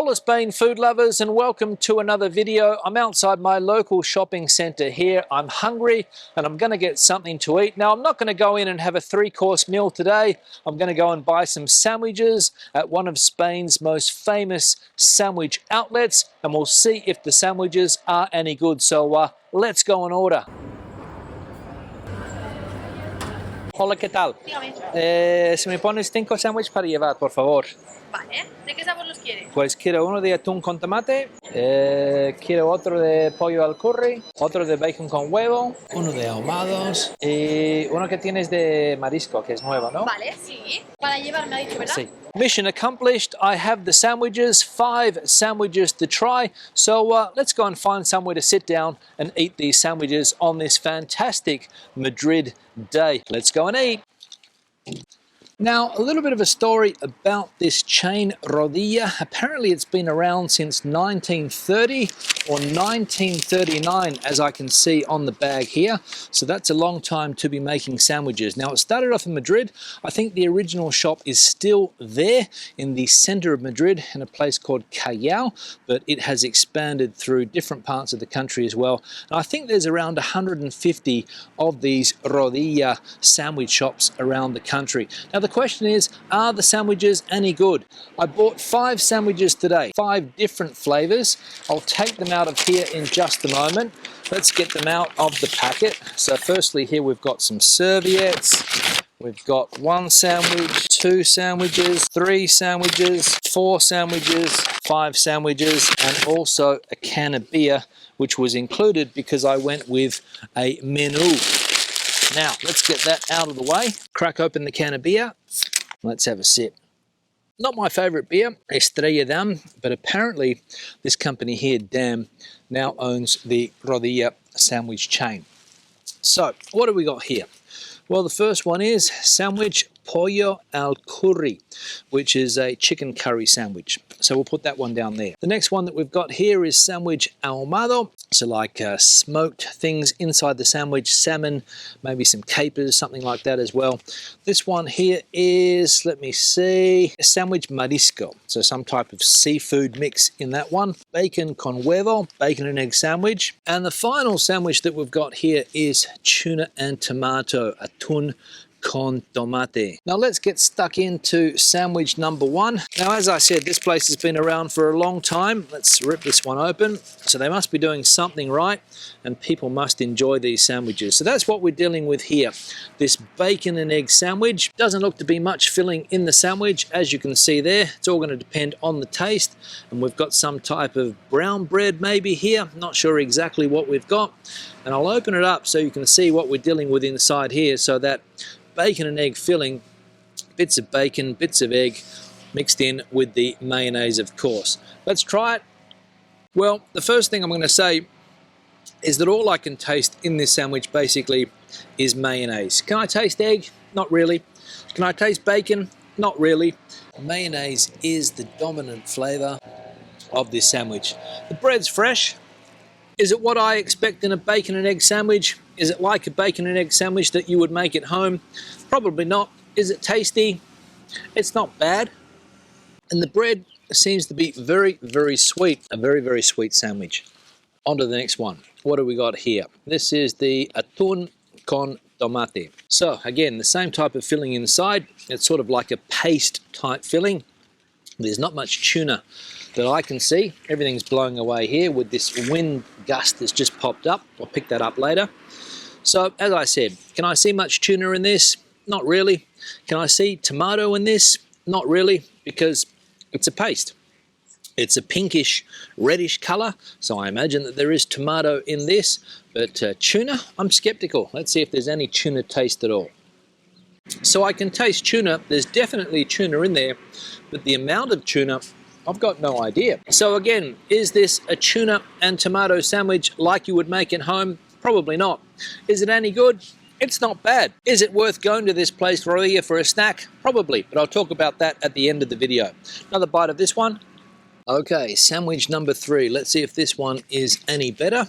Hola Spain food lovers, and welcome to another video. I'm outside my local shopping centre here. I'm hungry and I'm going to get something to eat. Now I'm not going to go in and have a 3-course meal today. I'm going to go and buy some sandwiches at one of Spain's most famous sandwich outlets, and we'll see if the sandwiches are any good. So let's go and order. Hola, ¿qué tal? Si me pones 5 sándwiches para llevar, por favor. Vale, ¿de qué sabor los quieres? Pues quiero uno de atún con tomate, quiero otro de pollo al curry, otro de bacon con huevo, uno de ahumados y uno que tienes de marisco, que es nuevo, ¿no? Vale, sí. Para llevar me ha dicho, ¿verdad? Sí. Mission accomplished. I have the sandwiches, 5 sandwiches to try. So let's go and find somewhere to sit down and eat these sandwiches on this fantastic Madrid day. Let's go and eat. Now, a little bit of a story about this chain, Rodilla. Apparently it's been around since 1930 or 1939, as I can see on the bag here. So that's a long time to be making sandwiches. Now, it started off in Madrid. I think the original shop is still there in the center of Madrid in a place called Callao, but it has expanded through different parts of the country as well. And I think there's around 150 of these Rodilla sandwich shops around the country. Now, the question is, are the sandwiches any good? I bought 5 sandwiches today, 5 different flavors. I'll take them out of here in just a moment. Let's get them out of the packet. So firstly, here we've got some serviettes. We've got 1 sandwich, 2 sandwiches, 3 sandwiches, 4 sandwiches, 5 sandwiches, and also a can of beer, which was included because I went with a menu. Now, let's get that out of the way. Crack open the can of beer. Let's have a sip. Not my favorite beer, Estrella Damm, but apparently this company here, Damm, now owns the Rodilla sandwich chain. So, what do we got here? Well, the first one is sandwich pollo al curry, which is a chicken curry sandwich. So we'll put that one down there. The next one that we've got here is sandwich ahumado. So like smoked things inside the sandwich, salmon, maybe some capers, something like that as well. This one here is, let me see, sandwich marisco. So some type of seafood mix in that one. Bacon con huevo, bacon and egg sandwich. And the final sandwich that we've got here is tuna and tomato, atún con tomate. Now let's get stuck into sandwich number 1. Now, as I said, this place has been around for a long time. Let's rip this one open. So they must be doing something right, and people must enjoy these sandwiches. So that's what we're dealing with here. This bacon and egg sandwich. Doesn't look to be much filling in the sandwich, as you can see there. It's all going to depend on the taste. And we've got some type of brown bread maybe here. Not sure exactly what we've got. And I'll open it up so you can see what we're dealing with inside here. So that bacon and egg filling, bits of bacon, bits of egg, mixed in with the mayonnaise, of course. Let's try it. Well, the first thing I'm going to say is that all I can taste in this sandwich basically is mayonnaise. Can I taste egg? Not really. Can I taste bacon? Not really. Mayonnaise is the dominant flavor of this sandwich. The bread's fresh. Is it what I expect in a bacon and egg sandwich? Is it like a bacon and egg sandwich that you would make at home? Probably not. Is it tasty? It's not bad. And the bread seems to be very, very sweet. A very, very sweet sandwich. On to the next one. What do we got here? This is the atún con tomate. So again, the same type of filling inside. It's sort of like a paste type filling. There's not much tuna that I can see. Everything's blowing away here with this wind gust that's just popped up. I'll pick that up later. So, as I said, can I see much tuna in this? Not really. Can I see tomato in this? Not really, because it's a paste. It's a pinkish, reddish color, so I imagine that there is tomato in this, but tuna, I'm skeptical. Let's see if there's any tuna taste at all. So I can taste tuna. There's definitely tuna in there, but the amount of tuna, I've got no idea. So again, is this a tuna and tomato sandwich like you would make at home? Probably not. Is it any good? It's not bad. Is it worth going to this place, Rodilla, for a snack? Probably, but I'll talk about that at the end of the video. Another bite of this one. Okay, sandwich number 3. Let's see if this one is any better.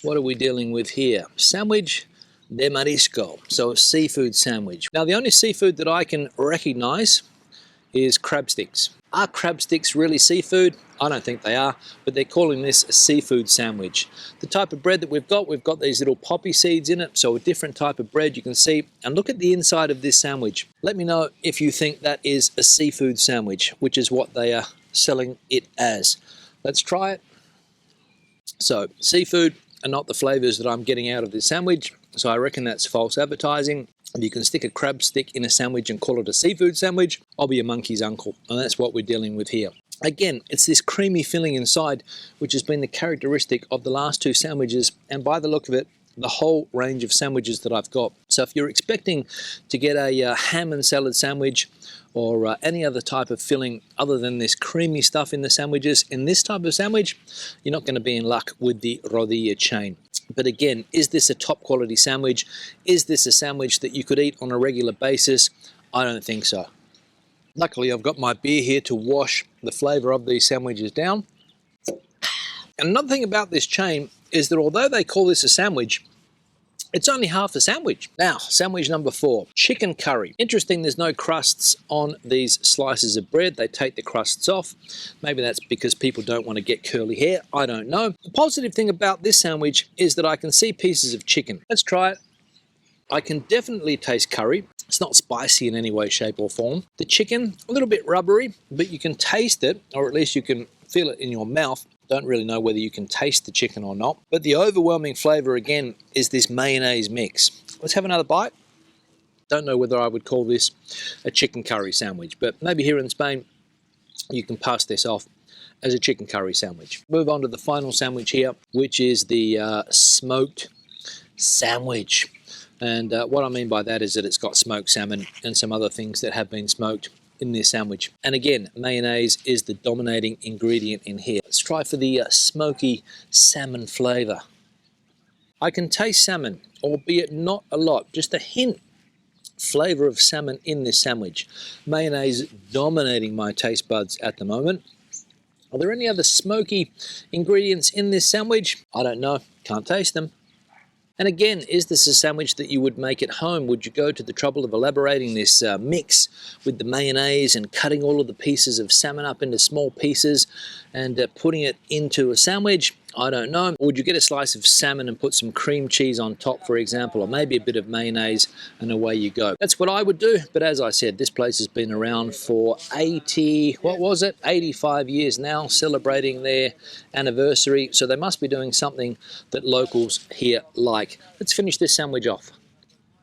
What are we dealing with here? Sandwich de marisco, so a seafood sandwich. Now, the only seafood that I can recognize is crab sticks. Are crab sticks really seafood? I don't think they are, but they're calling this a seafood sandwich. The type of bread that we've got these little poppy seeds in it, so a different type of bread you can see. And look at the inside of this sandwich. Let me know if you think that is a seafood sandwich, which is what they are selling it as. Let's try it. So, seafood are not the flavors that I'm getting out of this sandwich, so I reckon that's false advertising. If you can stick a crab stick in a sandwich and call it a seafood sandwich, I'll be a monkey's uncle, and that's what we're dealing with here. Again, it's this creamy filling inside, which has been the characteristic of the last two sandwiches, and by the look of it, the whole range of sandwiches that I've got. So if you're expecting to get a ham and salad sandwich or any other type of filling other than this creamy stuff in the sandwiches, in this type of sandwich, you're not going to be in luck with the Rodilla chain. But again, is this a top quality sandwich? Is this a sandwich that you could eat on a regular basis? I don't think so. Luckily, I've got my beer here to wash the flavor of these sandwiches down. And another thing about this chain is that although they call this a sandwich, it's only half a sandwich. Now, sandwich number 4, chicken curry. Interesting, there's no crusts on these slices of bread. They take the crusts off. Maybe that's because people don't want to get curly hair. I don't know. The positive thing about this sandwich is that I can see pieces of chicken. Let's try it. I can definitely taste curry. It's not spicy in any way, shape or form. The chicken, a little bit rubbery, but you can taste it, or at least you can feel it in your mouth. Don't really know whether you can taste the chicken or not. But the overwhelming flavor, again, is this mayonnaise mix. Let's have another bite. Don't know whether I would call this a chicken curry sandwich, but maybe here in Spain, you can pass this off as a chicken curry sandwich. Move on to the final sandwich here, which is the smoked sandwich. And what I mean by that is that it's got smoked salmon and some other things that have been smoked in this sandwich. And again, mayonnaise is the dominating ingredient in here. Let's try for the smoky salmon flavor. I can taste salmon, albeit not a lot, just a hint flavor of salmon in this sandwich. Mayonnaise dominating my taste buds at the moment. Are there any other smoky ingredients in this sandwich? I don't know, can't taste them. And again, is this a sandwich that you would make at home? Would you go to the trouble of elaborating this mix with the mayonnaise and cutting all of the pieces of salmon up into small pieces and putting it into a sandwich? I don't know. Would you get a slice of salmon and put some cream cheese on top, for example, or maybe a bit of mayonnaise, and away you go? That's what I would do. But as I said, this place has been around for 85 years now, celebrating their anniversary. So they must be doing something that locals here like. Let's finish this sandwich off.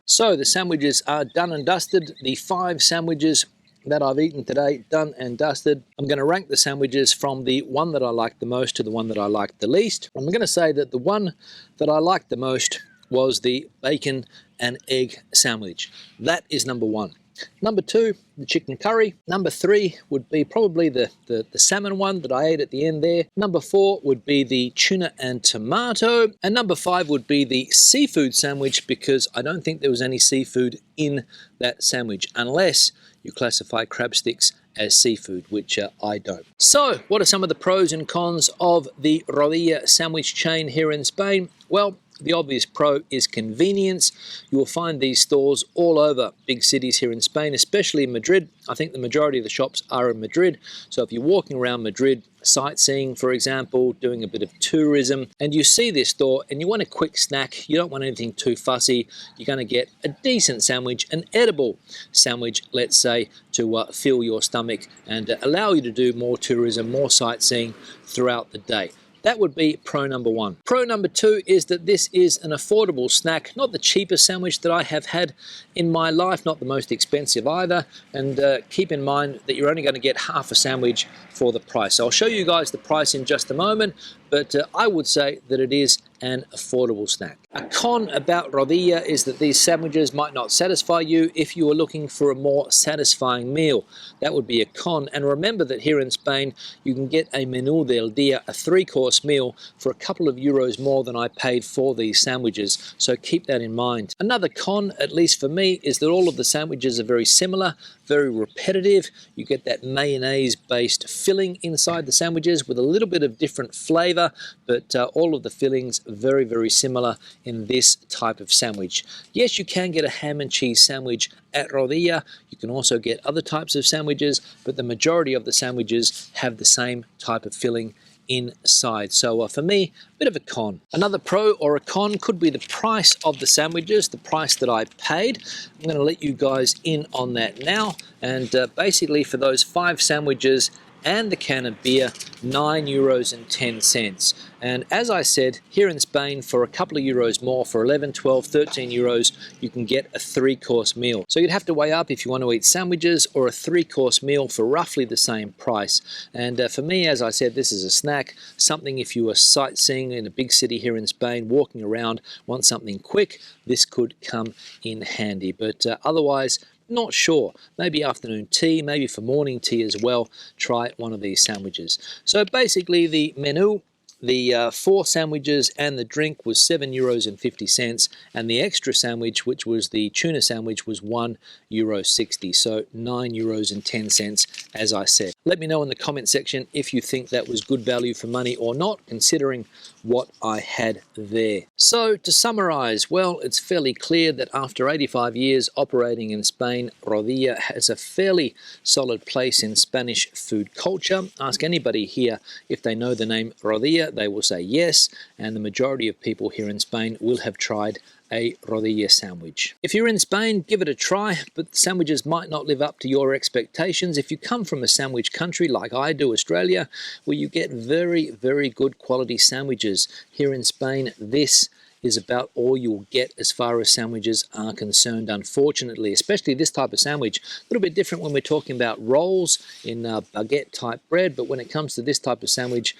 So the sandwiches are done and dusted. The 5 sandwiches that I've eaten today, done and dusted. I'm going to rank the sandwiches from the one that I like the most to the one that I like the least. I'm going to say that the one that I liked the most was the bacon and egg sandwich. That is number 1. Number 2, the chicken curry. Number 3 would be probably the salmon one that I ate at the end there. Number 4 would be the tuna and tomato. And number 5 would be the seafood sandwich, because I don't think there was any seafood in that sandwich, unless you classify crab sticks as seafood, which I don't. So, what are some of the pros and cons of the Rodilla sandwich chain here in Spain? Well, the obvious pro is convenience. You will find these stores all over big cities here in Spain, especially in Madrid. I think the majority of the shops are in Madrid. So if you're walking around Madrid, sightseeing, for example, doing a bit of tourism, and you see this store and you want a quick snack, you don't want anything too fussy, you're going to get a decent sandwich, an edible sandwich, let's say, to fill your stomach and allow you to do more tourism, more sightseeing throughout the day. That would be pro number 1. Pro number 2 is that this is an affordable snack, not the cheapest sandwich that I have had in my life, not the most expensive either, and keep in mind that you're only going to get half a sandwich for the price. I'll show you guys the price in just a moment, but I would say that it is an affordable snack. A con about Rodilla is that these sandwiches might not satisfy you if you are looking for a more satisfying meal. That would be a con. And remember that here in Spain, you can get a menú del día, a 3-course meal, for a couple of euros more than I paid for these sandwiches. So keep that in mind. Another con, at least for me, is that all of the sandwiches are very similar, very repetitive. You get that mayonnaise-based filling inside the sandwiches with a little bit of different flavor, but all of the fillings very, very similar in this type of sandwich. Yes, you can get a ham and cheese sandwich at Rodilla. You can also get other types of sandwiches, but the majority of the sandwiches have the same type of filling inside. So for me, a bit of a con. Another pro or a con could be the price of the sandwiches, the price that I paid. I'm going to let you guys in on that now. And basically for those 5 sandwiches and the can of beer, €9.10. And as I said, here in Spain, for a couple of euros more, for 11, 12, 13 euros, you can get a 3-course meal. So you'd have to weigh up if you want to eat sandwiches or a 3-course meal for roughly the same price. And for me, as I said, this is a snack, something if you are sightseeing in a big city here in Spain, walking around, want something quick, this could come in handy. But otherwise, not sure. Maybe afternoon tea, maybe for morning tea as well. Try one of these sandwiches. So basically the menu, the 4 sandwiches and the drink was €7.50, and the extra sandwich, which was the tuna sandwich, was €1.60. So €9.10, as I said. Let me know in the comment section if you think that was good value for money or not, considering what I had there. So to summarize, well, it's fairly clear that after 85 years operating in Spain, Rodilla has a fairly solid place in Spanish food culture. Ask anybody here if they know the name Rodilla, they will say yes, and the majority of people here in Spain will have tried a Rodilla sandwich. If you're in Spain, give it a try, but the sandwiches might not live up to your expectations. If you come from a sandwich country like I do, Australia, where you get very, very good quality sandwiches, here in Spain, this is about all you'll get as far as sandwiches are concerned, unfortunately, especially this type of sandwich. A little bit different when we're talking about rolls in baguette type bread, but when it comes to this type of sandwich,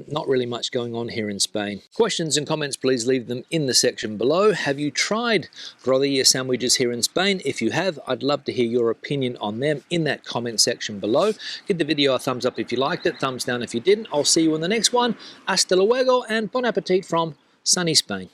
not really much going on here in Spain. Questions and comments, please leave them in the section below. Have you tried Rodilla sandwiches here in Spain? If you have, I'd love to hear your opinion on them in that comment section below. Give the video a thumbs up if you liked it, thumbs down if you didn't. I'll see you in the next one. Hasta luego and bon appetit from sunny Spain.